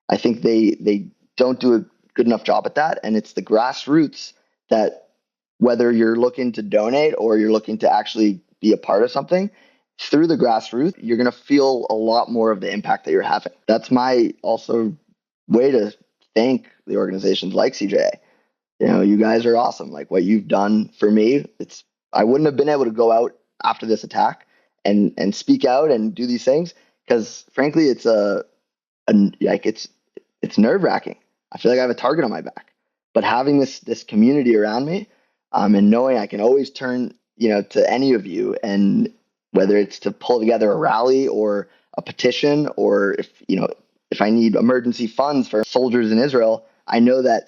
I think they don't do a good enough job at that. And it's the grassroots that, whether you're looking to donate or you're looking to actually be a part of something, through the grassroots, you're going to feel a lot more of the impact that you're having. That's my also way to thank the organizations like CJA. You guys are awesome. Like what you've done for me, I wouldn't have been able to go out after this attack and speak out and do these things because frankly, it's it's nerve wracking. I feel like I have a target on my back, but having this community around me, and knowing I can always turn, to any of you, and whether it's to pull together a rally or a petition, or if I need emergency funds for soldiers in Israel, I know that,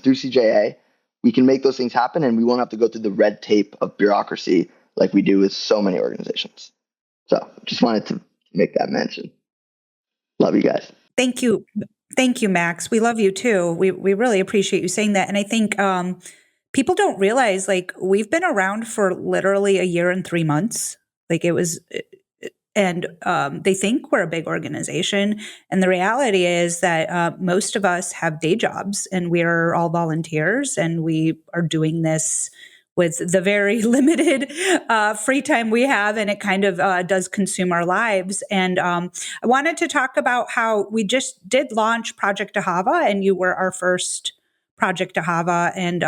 through CJA, we can make those things happen and we won't have to go through the red tape of bureaucracy like we do with so many organizations. So just wanted to make that mention. Love you guys. Thank you. Thank you, Max. We love you too. We really appreciate you saying that. And I think people don't realize, we've been around for literally a year and 3 months. And they think we're a big organization. And the reality is that most of us have day jobs and we're all volunteers and we are doing this with the very limited free time we have. And it kind of does consume our lives. And I wanted to talk about how we just did launch Project Ahava and you were our first Project Ahava, and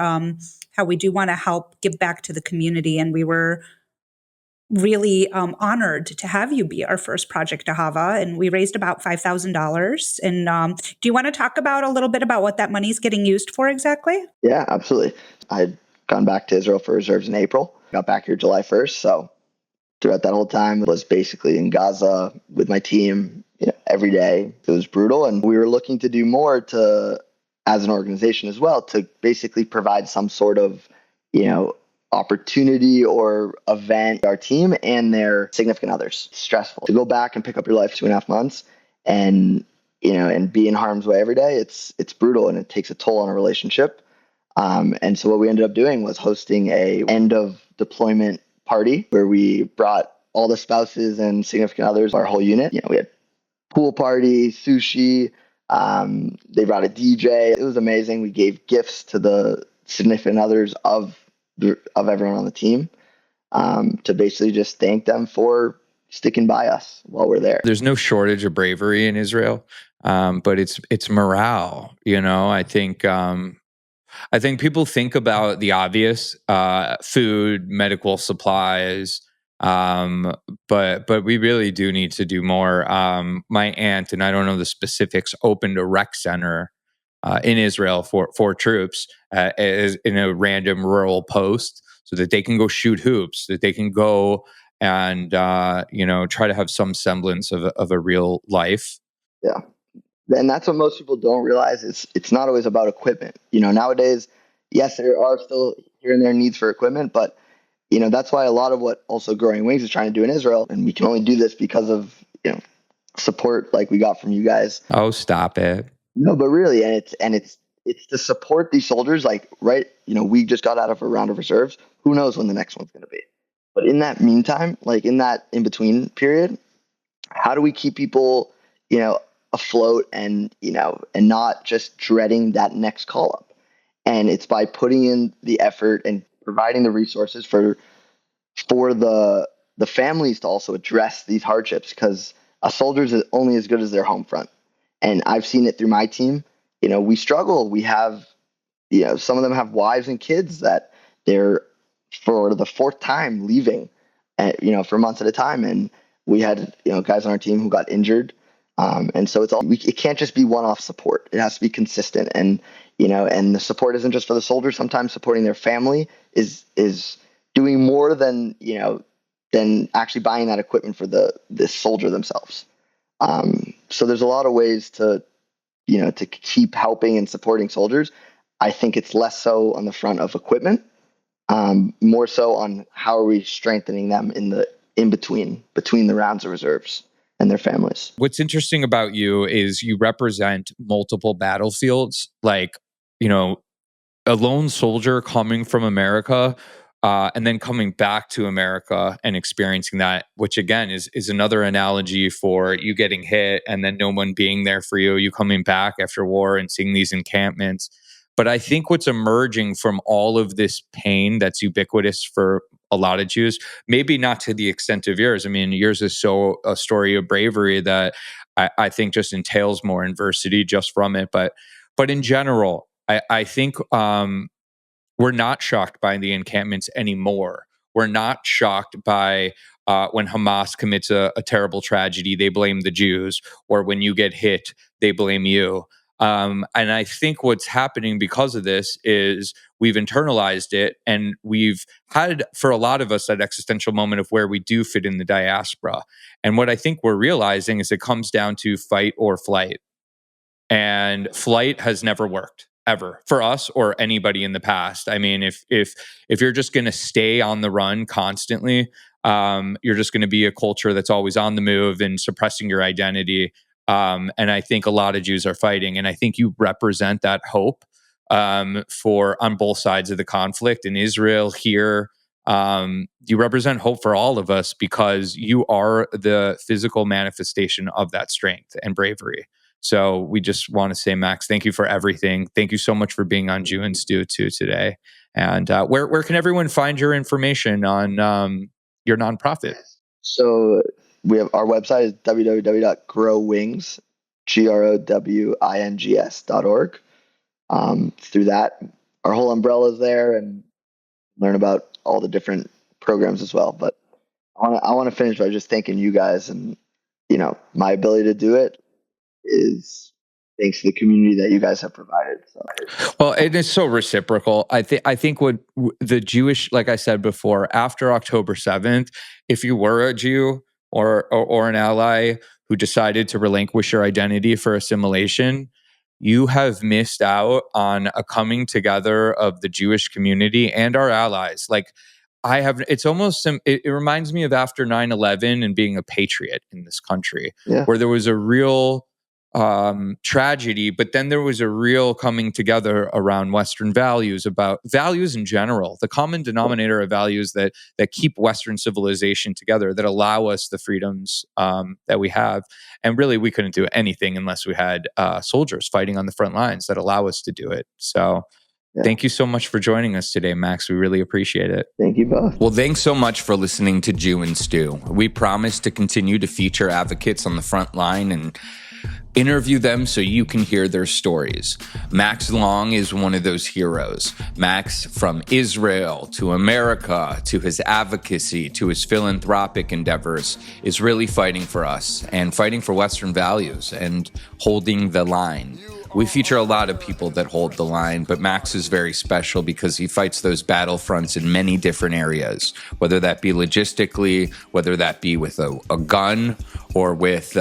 how we do want to help give back to the community. And we were really honored to have you be our first Project Ahava, and we raised about $5,000. And do you want to talk about a little bit about what that money is getting used for exactly? Yeah, absolutely. I'd gone back to Israel for reserves in April, got back here July 1st. So throughout that whole time, I was basically in Gaza with my team every day. It was brutal. And we were looking to do more as an organization as well, to basically provide some sort of, opportunity or event, our team and their significant others. It's stressful to go back and pick up your life 2.5 months and and be in harm's way every day. It's brutal and it takes a toll on a relationship. And so what we ended up doing was hosting a end of deployment party where we brought all the spouses and significant others, our whole unit. We had pool party, sushi. They brought a DJ. It was amazing. We gave gifts to the significant others of everyone on the team, to basically just thank them for sticking by us while we're there. There's no shortage of bravery in Israel, but it's morale. I think people think about the obvious, food, medical supplies, but we really do need to do more. My aunt, and I don't know the specifics, opened a rec center in Israel for troops in a random rural post, so that they can go shoot hoops, that they can go and try to have some semblance of a real life. Yeah. And that's what most people don't realize. It's not always about equipment. Nowadays, yes, there are still here and there needs for equipment, but that's why a lot of what also Growing Wings is trying to do in Israel, and we can only do this because of support like we got from you guys. Oh, stop it. No, but really, and it's to support these soldiers. Like, right, we just got out of a round of reserves. Who knows when the next one's going to be? But in that meantime, like in that in between period, how do we keep people, afloat and not just dreading that next call up? And it's by putting in the effort and providing the resources for the families to also address these hardships, because a soldier is only as good as their home front. And I've seen it through my team. We struggle. We have, some of them have wives and kids that they're for the fourth time leaving, for months at a time. And we had, guys on our team who got injured. And so it can't just be one-off support. It has to be consistent. And, and the support isn't just for the soldiers. Sometimes supporting their family is doing more than actually buying that equipment for the soldier themselves. So there's a lot of ways to keep helping and supporting soldiers. I think it's less so on the front of equipment, more so on how are we strengthening them in between the rounds of reserves and their families. What's interesting about you is you represent multiple battlefields. Like, a lone soldier coming from America, and then coming back to America and experiencing that, which again is another analogy for you getting hit and then no one being there for you, you coming back after war and seeing these encampments. But I think what's emerging from all of this pain that's ubiquitous for a lot of Jews, maybe not to the extent of yours. I mean, yours is so a story of bravery that I think just entails more adversity just from it. But in general, I think we're not shocked by the encampments anymore. We're not shocked by when Hamas commits a terrible tragedy, they blame the Jews, or when you get hit, they blame you. And I think what's happening because of this is we've internalized it, and we've had, for a lot of us, that existential moment of where we do fit in the diaspora. And what I think we're realizing is it comes down to fight or flight. And flight has never worked, ever, for us or anybody in the past. I mean, if you're just going to stay on the run constantly, you're just going to be a culture that's always on the move and suppressing your identity. And I think a lot of Jews are fighting, and I think you represent that hope for on both sides of the conflict in Israel here. You represent hope for all of us because you are the physical manifestation of that strength and bravery. So we just want to say, Max, thank you for everything. Thank you so much for being on Jew and Stew too today. And where can everyone find your information on your nonprofit? So we have our website is www.growwings, growings.org. Through that, our whole umbrella is there, and learn about all the different programs as well. But I want to finish by just thanking you guys, and my ability to do it is thanks to the community that you guys have provided. So. Well, it is so reciprocal. I think what the Jewish, like I said before, after October 7th, if you were a Jew or an ally who decided to relinquish your identity for assimilation, you have missed out on a coming together of the Jewish community and our allies. Like, it's almost, it reminds me of after 9/11 and being a patriot in this country, where there was a real tragedy, but then there was a real coming together around Western values, about values in general, the common denominator of values that keep Western civilization together, that allow us the freedoms that we have. And really, we couldn't do anything unless we had soldiers fighting on the front lines that allow us to do it. So thank you so much for joining us today, Max. We really appreciate it. Thank you both. Well, thanks so much for listening to Jew and Stew. We promise to continue to feature advocates on the front line and interview them so you can hear their stories. Max Long is one of those heroes. Max, from Israel to America to his advocacy to his philanthropic endeavors, is really fighting for us and fighting for Western values and holding the line. We feature a lot of people that hold the line, but Max is very special because he fights those battlefronts in many different areas, whether that be logistically, whether that be with a gun, or with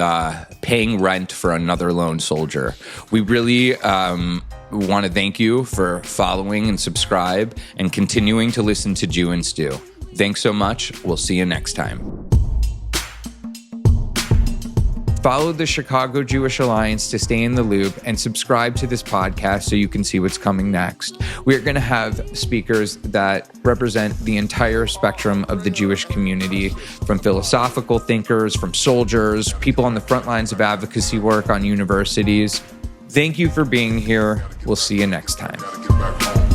paying rent for another lone soldier. We really want to thank you for following and subscribe and continuing to listen to Jew and Stew. Thanks so much. We'll see you next time. Follow the Chicago Jewish Alliance to stay in the loop, and subscribe to this podcast so you can see what's coming next. We're going to have speakers that represent the entire spectrum of the Jewish community, from philosophical thinkers, from soldiers, people on the front lines of advocacy work on universities. Thank you for being here. We'll see you next time.